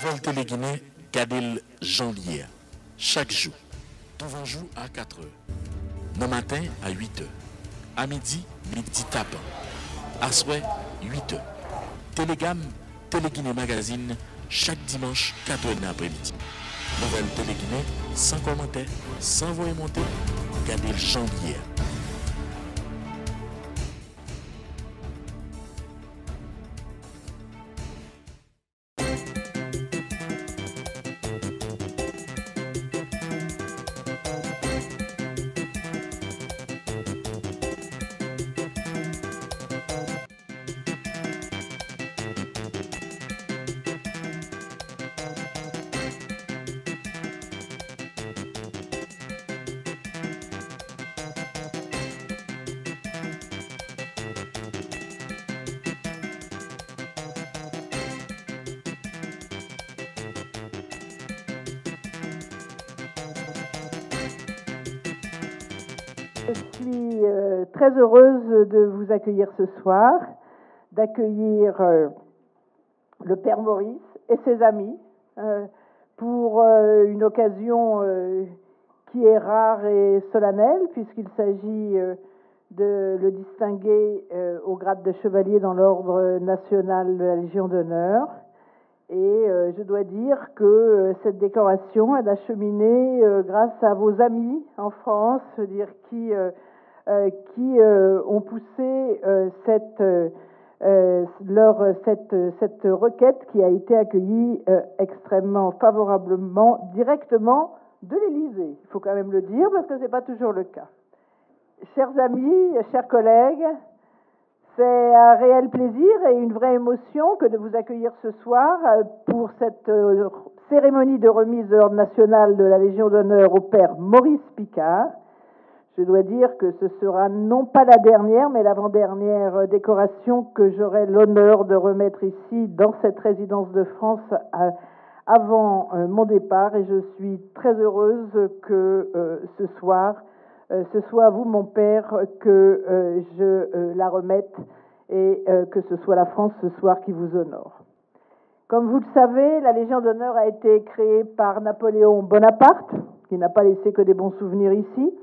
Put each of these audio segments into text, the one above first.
Vol Téléguinée, Gadel Janvier. Chaque jour. Tout va jour à 4 heures. Le matin à 8 heures. À midi, midi tapant. À soir, 8 heures. Télégamme, Téléguinée Magazine, chaque dimanche, 4 heures d'après-midi. Nouvelle Téléguinée, sans commentaire, sans voix monter, Gadel Janvier. Je suis très heureuse de vous accueillir ce soir, d'accueillir le Père Maurice et ses amis pour une occasion qui est rare et solennelle, puisqu'il s'agit de le distinguer au grade de chevalier dans l'ordre national de la Légion d'honneur. Et je dois dire que cette décoration, elle a cheminé grâce à vos amis en France, je veux dire, qui ont poussé cette requête qui a été accueillie extrêmement favorablement, directement de l'Élysée. Il faut quand même le dire, parce que ce n'est pas toujours le cas. Chers amis, chers collègues, c'est un réel plaisir et une vraie émotion que de vous accueillir ce soir pour cette cérémonie de remise de l'Ordre national de la Légion d'honneur au Père Maurice Picard. Je dois dire que ce sera non pas la dernière, mais l'avant-dernière décoration que j'aurai l'honneur de remettre ici dans cette résidence de France avant mon départ. Et je suis très heureuse que ce soir, ce soit à vous, mon père, que je la remette et que ce soit la France ce soir qui vous honore. Comme vous le savez, la Légion d'honneur a été créée par Napoléon Bonaparte, qui n'a pas laissé que des bons souvenirs ici.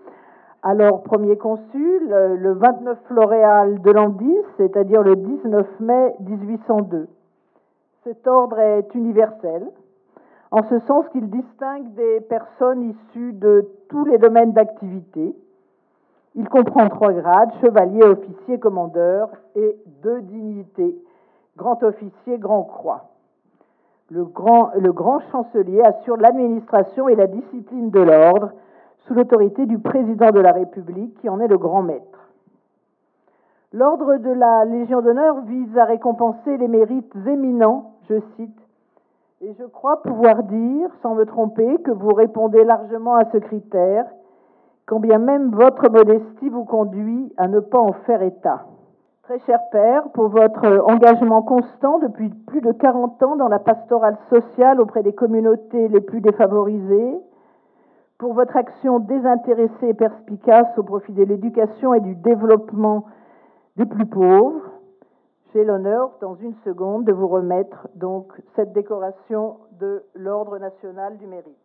Alors, premier consul, le 29 Floréal de l'an 10, c'est-à-dire le 19 mai 1802. Cet ordre est universel, en ce sens qu'il distingue des personnes issues de tous les domaines d'activité. Il comprend 3 grades, chevalier, officier, commandeur, et 2 dignités, grand officier, grand croix. Le grand chancelier assure l'administration et la discipline de l'ordre, sous l'autorité du président de la République, qui en est le grand maître. L'ordre de la Légion d'honneur vise à récompenser les mérites éminents, je cite, et je crois pouvoir dire, sans me tromper, que vous répondez largement à ce critère, quand bien même votre modestie vous conduit à ne pas en faire état. Très cher Père, pour votre engagement constant depuis plus de 40 ans dans la pastorale sociale auprès des communautés les plus défavorisées, pour votre action désintéressée et perspicace au profit de l'éducation et du développement des plus pauvres, j'ai l'honneur, dans une seconde, de vous remettre donc cette décoration de l'Ordre national du mérite.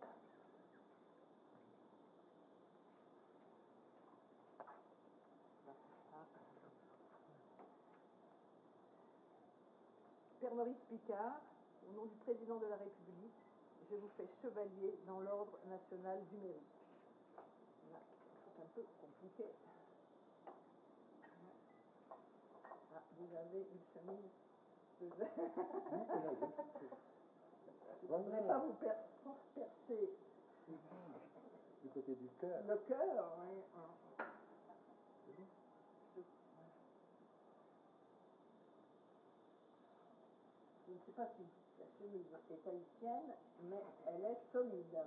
Père Maurice Picard, au nom du président de la République, je vous fais chevalier dans l'Ordre national du mérite. Là, c'est un peu compliqué. Ah, vous avez une chemise de verre. Je ne voudrais pas vous percer du côté du cœur. le cœur, oui. Je ne sais pas si la chemise est haïtienne, mais elle est solide.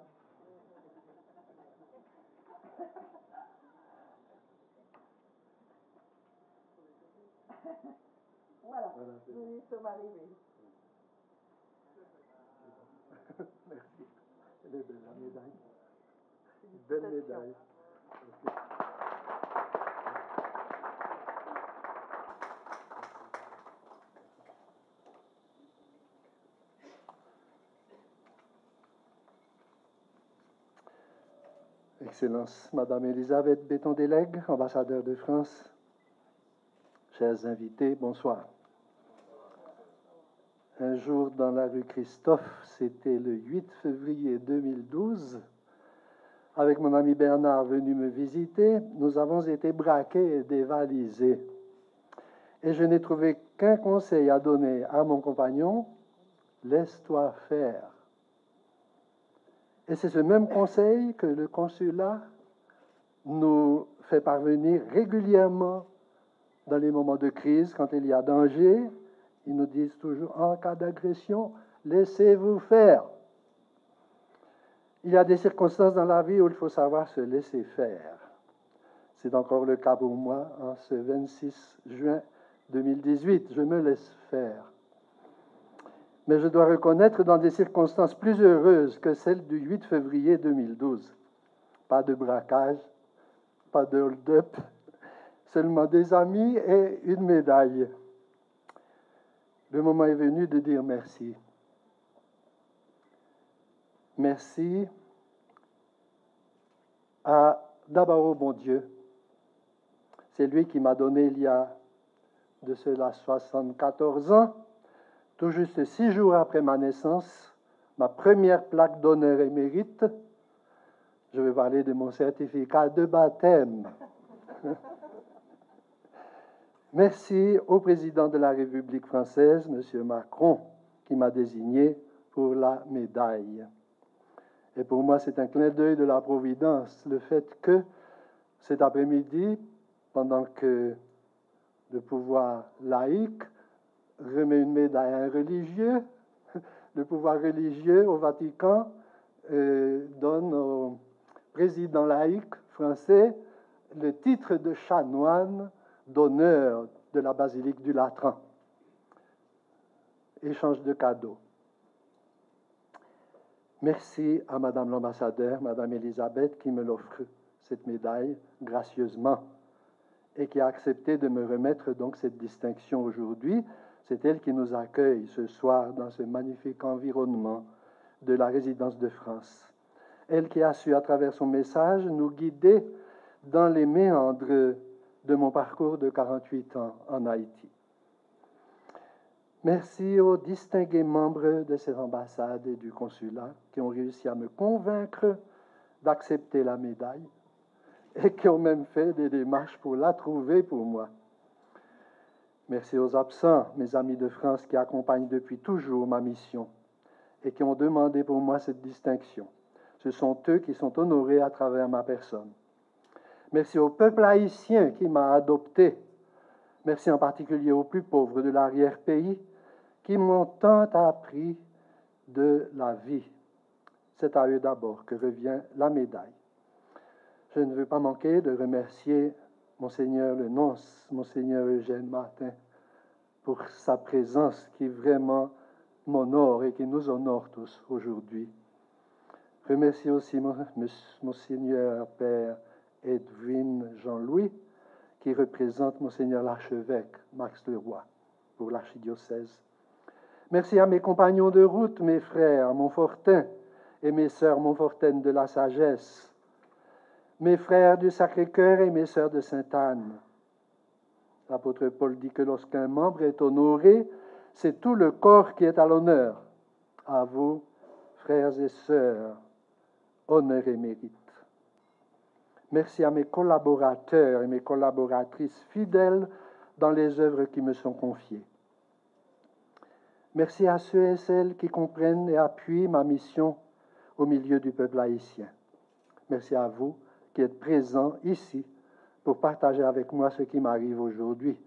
Voilà, nous y sommes arrivés. Merci. Elle est belle, la médaille. Belle médaille. Merci. Excellence, Madame Elisabeth Béton-Délègue, ambassadeur de France, chers invités, bonsoir. Un jour dans la rue Christophe, c'était le 8 février 2012, avec mon ami Bernard venu me visiter, nous avons été braqués et dévalisés. Et je n'ai trouvé qu'un conseil à donner à mon compagnon, laisse-toi faire. Et c'est ce même conseil que le consulat nous fait parvenir régulièrement dans les moments de crise, quand il y a danger. Ils nous disent toujours, en cas d'agression, laissez-vous faire. Il y a des circonstances dans la vie où il faut savoir se laisser faire. C'est encore le cas pour moi en ce 26 juin 2018. Je me laisse faire. Mais je dois reconnaître dans des circonstances plus heureuses que celles du 8 février 2012. Pas de braquage, pas de hold-up, seulement des amis et une médaille. Le moment est venu de dire merci. Merci d'abord au bon Dieu. C'est lui qui m'a donné il y a de cela 74 ans, tout juste 6 jours après ma naissance, ma première plaque d'honneur et mérite. Je vais parler de mon certificat de baptême. Merci au président de la République française, M. Macron, qui m'a désigné pour la médaille. Et pour moi, c'est un clin d'œil de la Providence, le fait que cet après-midi, pendant que le pouvoir laïque remet une médaille à un religieux, le pouvoir religieux au Vatican donne au président laïque français le titre de chanoine d'honneur de la basilique du Latran. Échange de cadeaux. Merci à Madame l'ambassadeur, Madame Elisabeth, qui me l'offre cette médaille gracieusement et qui a accepté de me remettre donc cette distinction aujourd'hui. C'est elle qui nous accueille ce soir dans ce magnifique environnement de la résidence de France. Elle qui a su, à travers son message, nous guider dans les méandres de mon parcours de 48 ans en Haïti. Merci aux distingués membres de cette ambassade et du consulat qui ont réussi à me convaincre d'accepter la médaille et qui ont même fait des démarches pour la trouver pour moi. Merci aux absents, mes amis de France qui accompagnent depuis toujours ma mission et qui ont demandé pour moi cette distinction. Ce sont eux qui sont honorés à travers ma personne. Merci au peuple haïtien qui m'a adopté. Merci en particulier aux plus pauvres de l'arrière-pays qui m'ont tant appris de la vie. C'est à eux d'abord que revient la médaille. Je ne veux pas manquer de remercier Monseigneur le nonce, Monseigneur Eugène Martin, pour sa présence qui vraiment m'honore et qui nous honore tous aujourd'hui. Remercie aussi Monseigneur Père Edwin Jean-Louis, qui représente Monseigneur l'archevêque Max Leroy pour l'archidiocèse. Merci à mes compagnons de route, mes frères Montfortin et mes sœurs Montfortaines de la Sagesse, mes frères du Sacré-Cœur et mes sœurs de Sainte-Anne. L'apôtre Paul dit que lorsqu'un membre est honoré, c'est tout le corps qui est à l'honneur. À vous, frères et sœurs, honneur et mérite. Merci à mes collaborateurs et mes collaboratrices fidèles dans les œuvres qui me sont confiées. Merci à ceux et celles qui comprennent et appuient ma mission au milieu du peuple haïtien. Merci à vous qui êtes présents ici pour partager avec moi ce qui m'arrive aujourd'hui.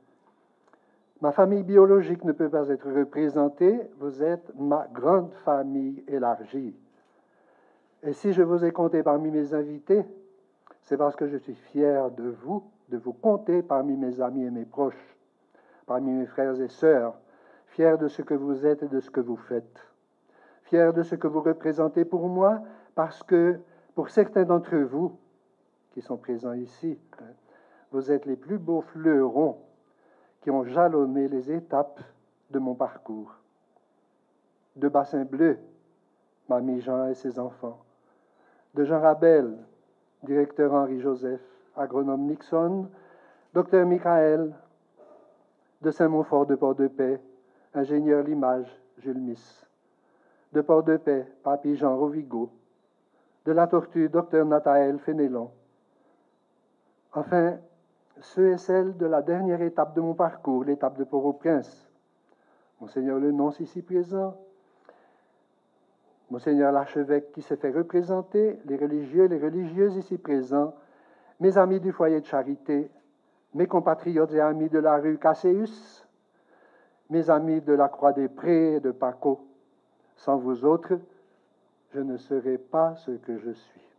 Ma famille biologique ne peut pas être représentée, vous êtes ma grande famille élargie. Et si je vous ai compté parmi mes invités, c'est parce que je suis fier de vous compter parmi mes amis et mes proches, parmi mes frères et sœurs, fier de ce que vous êtes et de ce que vous faites, fier de ce que vous représentez pour moi, parce que pour certains d'entre vous qui sont présents ici, vous êtes les plus beaux fleurons qui ont jalonné les étapes de mon parcours. De Bassin Bleu, Mamie Jean et ses enfants, de Jean Rabel, directeur Henri Joseph, agronome Nixon, docteur Michael, de Saint-Montfort de Port-de-Paix, ingénieur Limage, Jules Miss, de Port-de-Paix, papy Jean Rovigo, de la Tortue, docteur Nathaël Fénélon. Enfin, ceux et celles de la dernière étape de mon parcours, l'étape de Port-au-Prince. Monseigneur le nonce ici présent, Monseigneur l'archevêque qui s'est fait représenter, les religieux et les religieuses ici présents, mes amis du foyer de charité, mes compatriotes et amis de la rue Casséus, mes amis de la Croix des Prés et de Paco. Sans vous autres, je ne serais pas ce que je suis.